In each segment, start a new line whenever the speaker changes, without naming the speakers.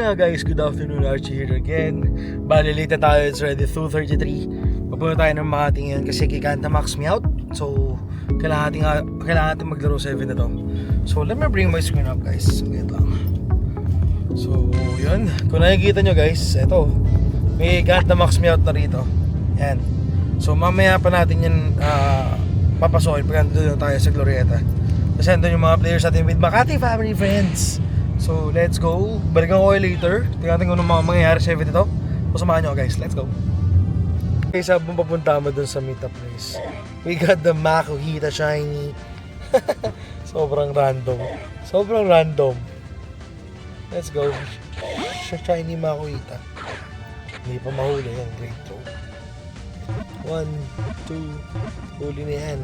nga guys, good afternoon, Archie here again. Bali late na tayo, it's already 2:33. Papunta tayo ng Makati ngayon kasi kikanta Max me out. So, kailangan natin maglaro 7 na to. So, let me bring my screen up guys. Wait lang. So, yun. Kung nakikita nyo guys, eto. May kikanta Max me out na rito. Yan. So, mamaya pa natin yan papasokin pag nandun tayo sa Glorieta. Kasi nandun yung mga players natin with Makati family friends. So, let's go. Balikan ko kayo later. Tingnan kung ano mga mangyayari sa event ito. Pasamahan nyo guys. Let's go. Okay, sabong papunta mo dun sa meetup place. We got the Makuhita Shiny. Sobrang random. Sobrang random. Let's go. Shiny Makuhita. Hindi pa mahuli yan. Great throw. 1, 2. Huli na yan.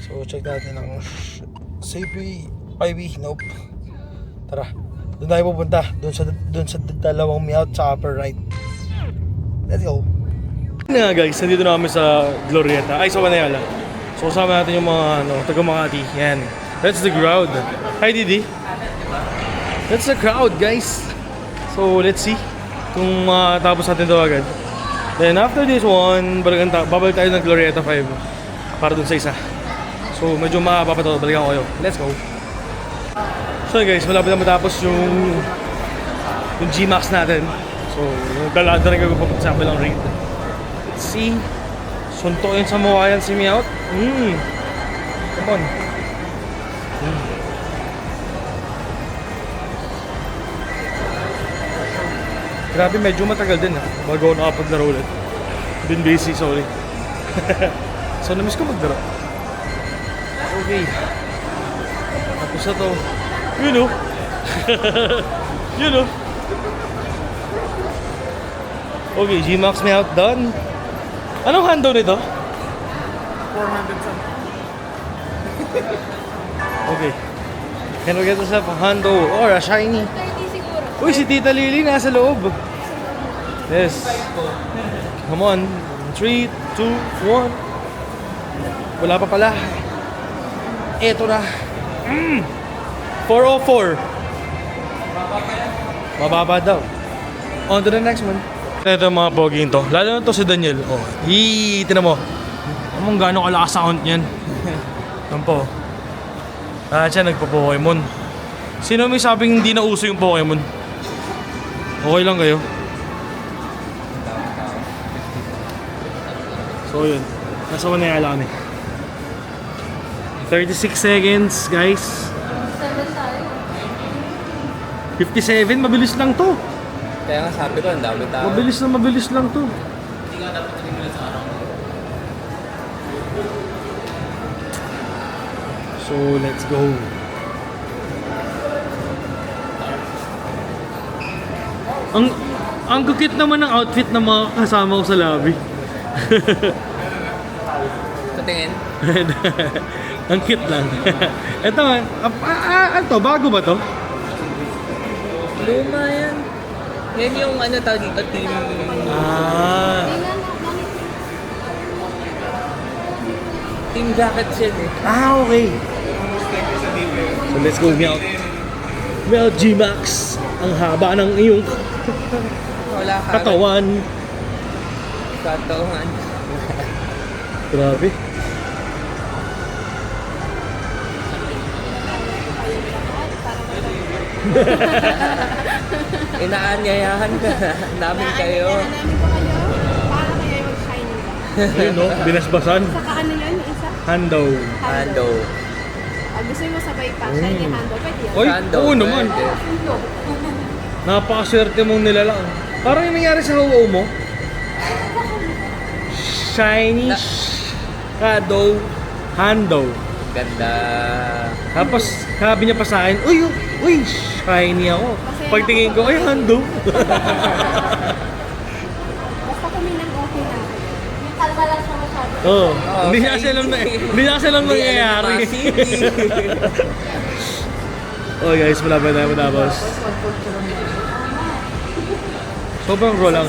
So, check natin ang CP. 5E. Nope. Tara, doon tayo pupunta. Doon sa dalawang meout sa upper right. Let's go. Nga guys, nandito na kami sa Glorieta. Ay, sa Wanayala. So kasama natin yung mga taga Makati. Yan. That's the crowd. Hi Didi. That's the crowd guys. So let's see kung tapos natin ito agad. Then after this one, babalik tayo ng Glorieta 5 para dun sa isa. So medyo mahaba pa ito. Balikan ko kayo. Let's go. So guys, malapit na matapos yung G-Max natin. So, dalada rin ko papunta sa kabilang raid. Let's see. Suntokin sa mukha yan si Meowth. Come on. Grabe, medyo matagal din bago ako nakapaglaro ulit. Been busy, sorry. So, namiss ko maglaro. Okay. Tapos na to. You know. You know. Okay, G-Max Meowth done. Anong handle nito?
400 something.
Okay. Can we get yourself a handle or a shiny?
30 siguro.
Uy, si Tita Lily nasa loob. Yes. Come on. 3, 2, 1. Wala pa pala. Eto na. 404. Mababa daw. On to the next one. Ito mga poging to. Lalo na to si Daniel. Oh, tinan mo. Among gano'ng kalakas sa count niyan. Yan po. Siya nagpo-Pokemon. Sino may sabing hindi na uso yung Pokemon? Okay lang kayo? So yun. Nasa Wanayala kami. 36 seconds guys. 57, mabilis lang to.
Kaya nga sabi ko, ang dami tao.
Mabilis lang to.
Hindi nga dapat 3 minutes sa araw.
So, let's go. Ang kukit naman ng outfit ng mga kasama ko sa lobby.
Sa tingin?
Ang cute lang. Ito, ano to? Bago ba to?
Luma yan. Yan yung ano tawag dito, team... Team jacket siya eh.
Okay. So let's go, Meowth. Meowth G-Max. Ang haba ng iyong
Wala ka.
katawan.
Katawan.
Grabe.
Inaanyayahan ka. Ang daming kayo.
Namin pa kayo. Para kaya yung shiny ba?
Ayun no, binasbasan.
Saka ano yun? Yung isa?
Hando.
Hando.
Gusto mo sabay pa. Shiny handle. Pwede yan.
Oy,
Hando.
oo naman. Napakaswerte mong nilalang. Parang yung nangyari sa How mo. Shiny Shadow Hando.
Ganda.
Tapos sabi niya pa sa akin, uy, shiny ako. Pagtingin ko, ay Hando.
Basta kami nang okay na. Yung kalma lang siya masyado.
Oo. Hindi niya kasi alam nangyayari. Oh guys, malapit tayo matapos. Sobrang raw lang.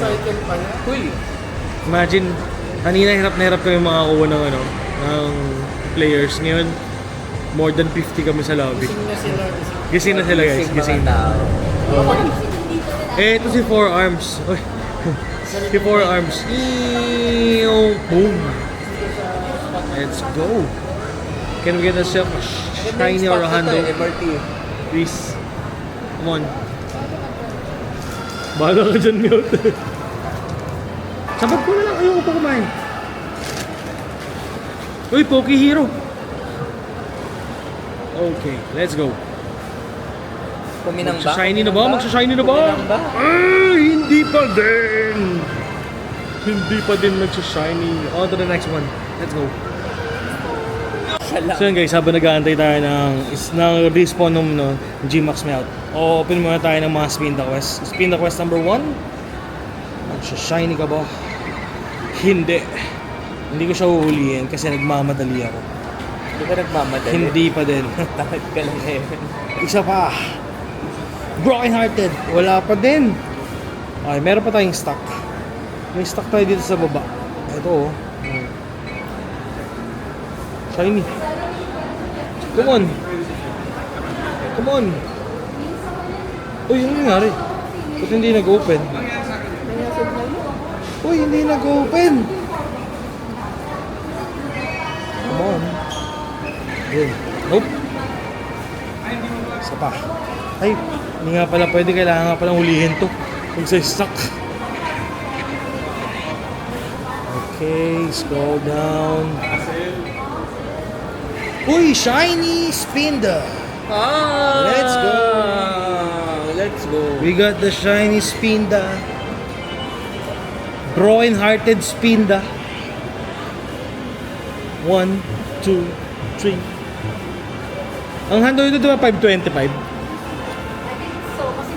Uy.
Imagine, kanina hirap na hirap kami makakuha ng ng players. Ngayon, more than 50 kami sa lobby. Gising na sila guys, gising na.
Tao.
Kasi hindi
Eh, ito si Four Arms. Uy. Si Four Arms. Boom. Let's go. Can we get ourselves a shiny or a Hando?
MRT.
Please. Come on. Bahala ka dyan, Mute. Sabag ko na lang. Ayoko pa kumain. Uy, Poke Hero. Okay, let's go.
Kuminang ba?
Magsa-shiny na ba? Magsa-shiny na ba?
Kuminang ba?
Ay, hindi pa din. Hindi pa din magsa-shiny. On to the next one. Let's go.
Siya lang.
So yun guys, habang nag-aantay tayo ng respawn ng G-Max Meowth, open muna tayo ng mga Spin the Quest. Spin the Quest number 1. Magsa-shiny ka ba? Hindi. Hindi ko siya uhulihin kasi nagmamadali ako.
Hindi ka nagmamadali.
Hindi pa din.
Takot ka lang ngayon.
Isa pa. Broken Hearted. Wala pa din. Okay, meron pa tayong stock. May stock tayo dito sa baba. Ito oh. Shiny. Come on. Come on. Uy, ano nangyari? Ba't hindi nag-open? Uy, hindi nag-open. Come on. Yun. Nope. Isa pa. Ay, hindi nga pala pwede. Kailangan nga palang hulihin to. Kung sa stock. Okay, scroll down. Uy, shiny Spinda. Let's go.
Let's go.
We got the shiny Spinda. Broken Hearted Spinda. 1, 2, 3. Ang Hando ito diba 525?
I think so, kasi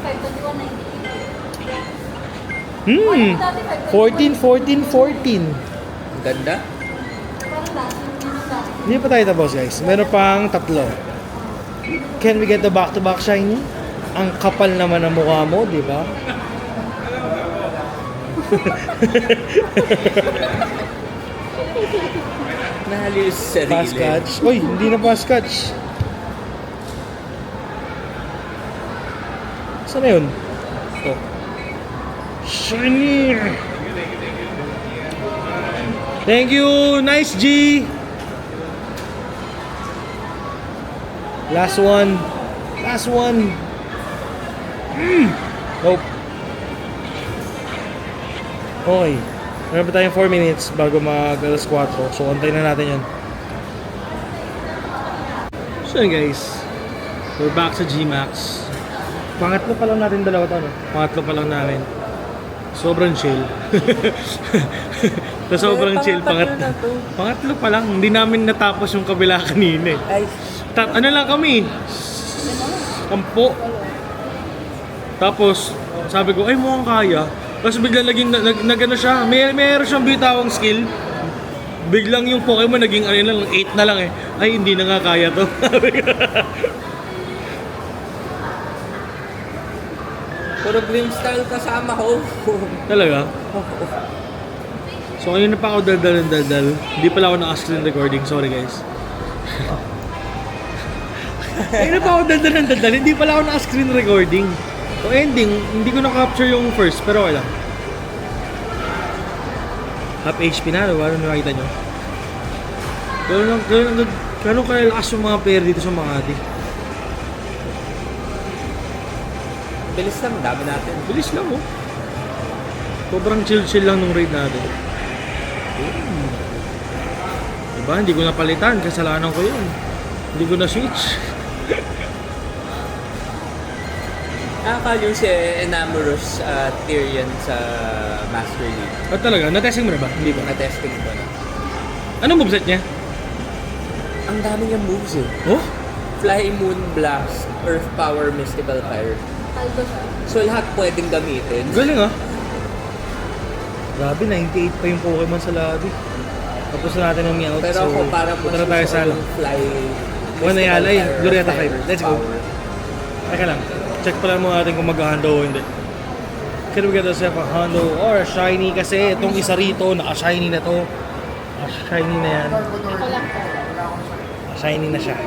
521.98.
14, 14, 14.
Ang ganda.
Parang dati yung dati.
Hindi pa tayo tapos guys. Meron pang 3. Can we get the back-to-back shiny? Ang kapal naman ng mukha mo, di ba?
Nahaliw sa sarili.
Pass catch. Uy, hindi na pass catch. Saan na yun? Ito. Shiny! Thank you! Nice G! Last one. Last one. Nope. Okay. Meron pa tayong 4 minutes bago mag alas 4. So, antayin na natin yun. So yun guys. We're back sa G-Max. Pangatlo pa lang natin dalawa to, no? Pangatlo pa lang namin. Sobrang chill. Sobrang chill. Pangatlo pa lang. Hindi namin natapos yung kabila kanina eh.
Ay,
Ano lang kami? 10. Tapos, sabi ko, ay mukhang kaya. Tapos biglang naging, nag-ano siya, meron siyang bitawang skill. Biglang yung Pokemon naging ano lang, 8 na lang eh. Ay, hindi na nga kaya to.
puro Gleam style kasama ko.
Talaga? So, kanina pa ako daldal. Hindi pala ako naka-screen recording. Sorry guys. Kanina pa ako daldal. Hindi pala ako naka-screen recording. So, ending, hindi ko na-capture yung first, pero okay lang. Half HP na, ano nakita nyo? Gano'n kaya lakas yung mga player dito sa Makati?
Bilis lang, dami natin.
Bilis lang oh. Sobrang chill lang nung raid natin. Diba? Hindi ko napalitan. Kasalanan ko yun. Hindi ko na-switch.
Nakakal yung si Enamorous Tyrion sa Master League.
Ah, talaga? Na-testing mo na ba? Hindi ba?
Na-testing ko na.
Anong moveset niya?
Ang dami niyang moves eh.
Oh?
Fly, Moon, Blast, Earth Power, Mystical Fire.
Kaldo siya.
So lahat pwedeng gamitin.
Galing ah. Grabe, 98 pa yung Pokemon sa lobby. Tapos na natin ng Meowth.
Pero ako parang mas
punta na tayo
gusto
sa
ko yung Fly,
One na yala yun.
Fire,
Glorieta
Fire,
5. Let's go.
Power.
Teka lang. Check pala mo natin kung mag-hando o hindi. Can we get ourselves a Hondo or a shiny? Kasi itong isa rito, naka-shiny na to. Naka-shiny na yan.
Ako lang po.
Shiny na siya.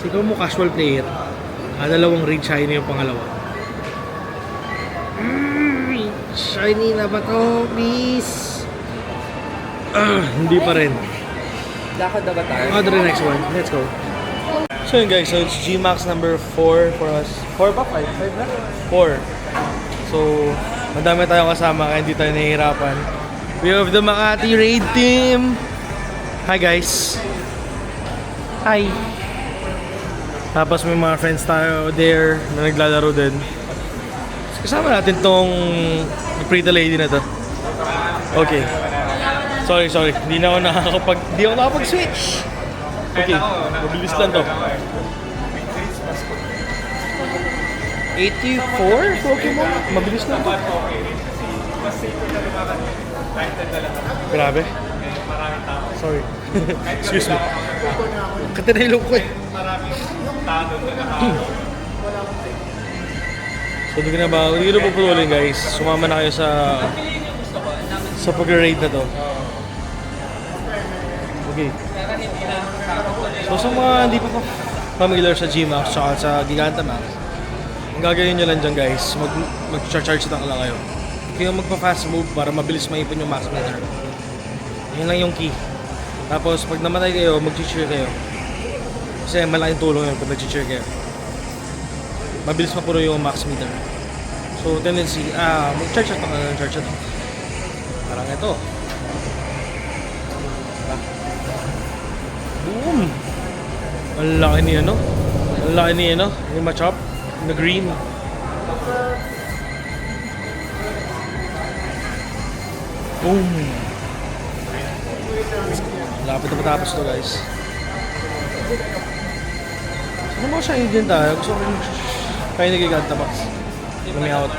Siguro mo casual player. Dalawang raid shiny yung pangalawa. Shiny na ba to? Please. Hindi pa rin.
Lakad na ba tayo?
On to the next one. Let's go. So yun guys, so it's Gmax number 4 for us. 4 ba? 5? 5 na? 4. So, madami tayong kasama kaya hindi tayo nahihirapan. We have the Makati Raid Team! Hi guys! Hi! Tapos may mga friends tayo there na naglalaro din. Kasama natin tong pretty lady na to. Okay. Sorry. Hindi ako nakakapag-switch. Okay, mabilis lang to. 84 Pokemon? Mabilis lang to. Grabe. Sorry. Excuse me. Katinahilo ko eh. So hindi ko na puputulin guys. Sumama na kayo sa pag-raid na to. Okay. So sa mga hindi pa familiar sa Gmax at sa Gigantamax, ang gagawin nyo lang dyan guys, mag-charge lang kayo. Kayo magpa-fast move para mabilis maipon yung max meter. Yun lang yung key. Tapos pag namatay kayo, mag-cheer kayo. Kasi malaking tulong yun pag nag-cheer kayo. Mabilis mapuno yung max meter. So tendency, mag-charge lang. Parang ito. Boom! Ang laki ni ano? Yung Machop na green. Boom! Lapit na matapos to guys. Ano mo siya din tayo? Gusto ko kaya nagigantamax. Let me out.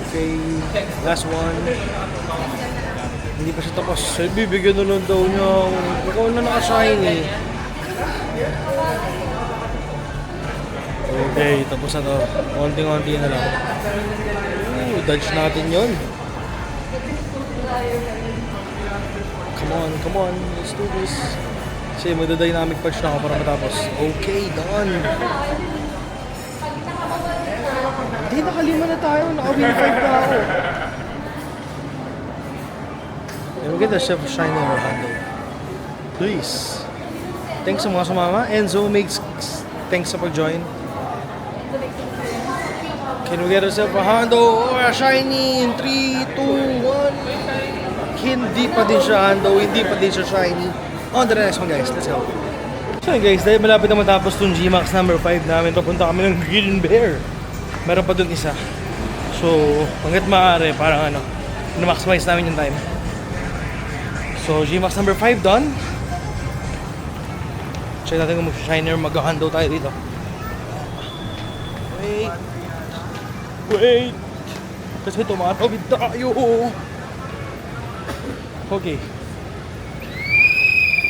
Okay, last one. Hindi pa siya tapos. Bibigyan na lang daw niya. Ikaw na naka-shiny. Okay, tapos na to. Konting-konti na lang. Dodge natin yun. Come on. Let's do this. Kasi magda-dynamic punch na ako para matapos. Okay, done. Hindi, nakalima na tayo. Naka-win 5 na ako. And we'll get the chef shiny or handle. Please. Thanks sa mga sumama. Enzo makes thanks sa pag-join. Can we get ourselves a Hondo or a shiny in 3, 2, 1? Hindi pa din siya Hondo, hindi pa din siya shiny. On to the next one guys, let's go. So guys, dahil malapit na matapos itong Gmax number 5 namin, papunta kami ng Green Bear. Meron pa dun isa. So, hanggat maaari, parang na-maximize namin yung time. So, Gmax number 5 done. Check natin kung mag-shiner, mag-Hondo tayo dito. Wait! Kasi tumatawid tayo! Okay.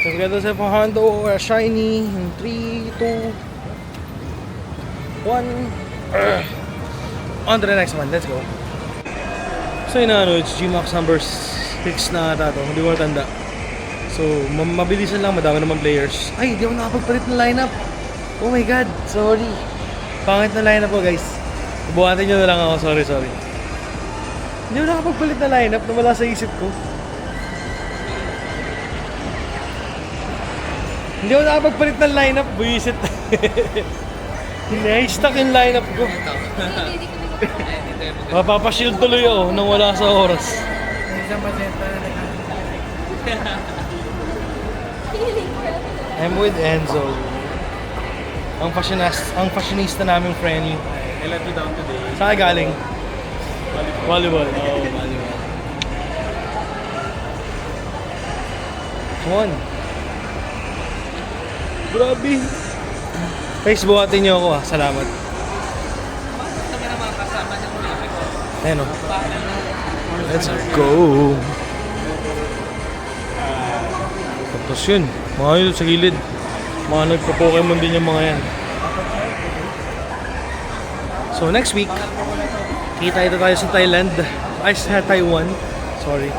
So we got ourselves a Hondo or a shiny in 3, 2, 1. On to the next one, let's go. So yun it's Gmax number 6 na ata to, hindi ko natanda. So mabilisan lang, madami naman players. Ay, di ako nakapagpalit ng lineup. Oh my god, sorry. Pangit na lineup po guys. Buhatin nyo na lang ako, sorry. Hindi ako nakapagpalit na lineup na wala sa isip ko. Hindi ako nakapagpalit ng lineup, buwisit. Na-stuck yung lineup ko. Mapapashield tuloy ako nang wala sa oras. I'm with Enzo. Ang fashionista naming Frenny. I let you down today. Saan ka galing? Volleyball. Oh, volleyball. Come on. Grabe. Guys, buhatin niyo ako Salamat. Ayan o. Let's go. Tapos yun. Mga yun sa gilid. Mga nagpa-Pokemon din yung mga yan. So next week, kita tayo sa Thailand. Ay, sa Taiwan. Sorry.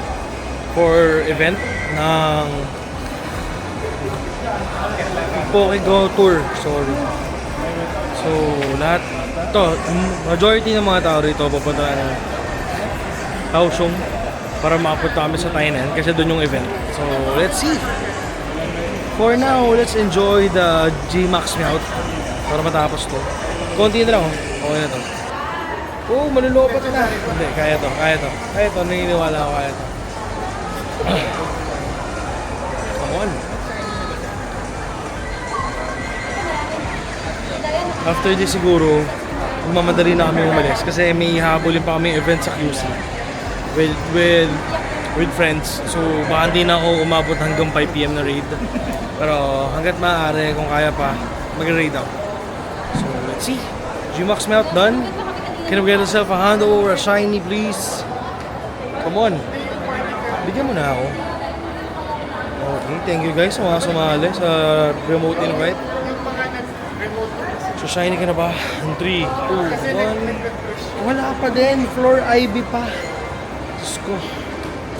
For event ng Pokego Tour. Sorry. So lahat ito, majority ng mga tao rito pupunta ng Kaohsiung para makapunta kami sa Tainan kasi doon yung event. So, let's see. For now, let's enjoy the G-Max Meout para matapos to. Konti na lang, oh. Okay na to. Oh, malulopot na. Hindi, kaya to. Naniniwala ako kaya to. Come on. After this siguro, magmamadali na kami umalis kasi may habulin pa kami event sa QC with friends. So baka hindi na ako umabot hanggang 5 PM na raid. Pero hanggat maaari, kung kaya pa, mag-raid ako. So let's see. G-Max Melt done. Can we get yourself a handle or a shiny please? Come on. Bigyan mo na ako. Okay, thank you guys sa mga sumali sa remote invite. So shiny ka na ba? 3, 2, 1. Wala pa din. Floor Ivy pa. Diyos ko.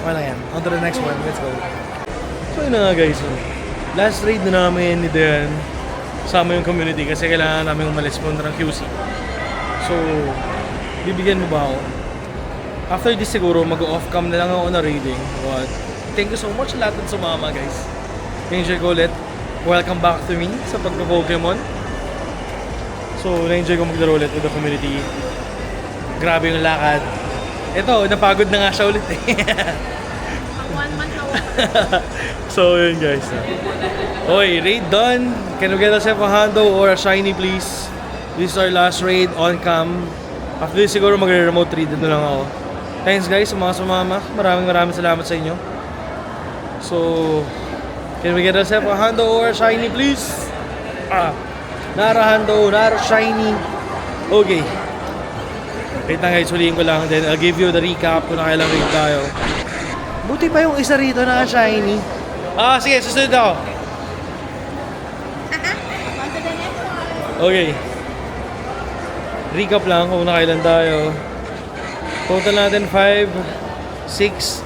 Wala yan. On to the next one. Let's go. So yun na nga guys. Last raid na namin ni Dan. Sama yung community kasi kailangan namin umalis po ng QC. So, bibigyan mo ba ako? After this siguro, mag-off cam na lang ako na raiding. But thank you so much sa lahat ng sumama guys. Enjoy ko ulit. Welcome back to me sa pagpa-Pokemon. So, na-enjoy ko maglaro ulit with the community. Grabe yung lakad. Ito, napagod na nga siya ulit eh.
1 month na ako.
So, yun guys. Okay, raid done. Can we get ourselves a handle or a shiny please? This is our last raid on cam. After this siguro magre-remote raid na lang ako. Thanks guys sa mga sumama. Maraming salamat sa inyo. So, can we get ourselves a handle or a shiny please? Nara handle, nara shiny. Okay. Wait lang guys, huliin ko lang. Then I'll give you the recap kung nakailang raid tayo. Buti pa yung isa rito na shiny. Sige, susunod ako.
On to the next one.
Okay. Recap lang kung nakailan tayo. Total natin 5, 6,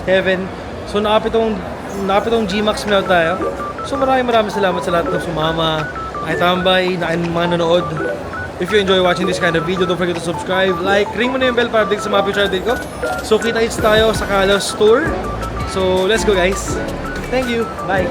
7. So nakapitong G-Max Melt tayo. So maraming salamat sa lahat ng sumama, nakitambay, mga nanood. If you enjoy watching this kind of video, don't forget to subscribe, like, ring mo na yung bell para update sa mga future update ko. So kita-kits tayo sa Kalos Tour. So let's go guys. Thank you. Bye.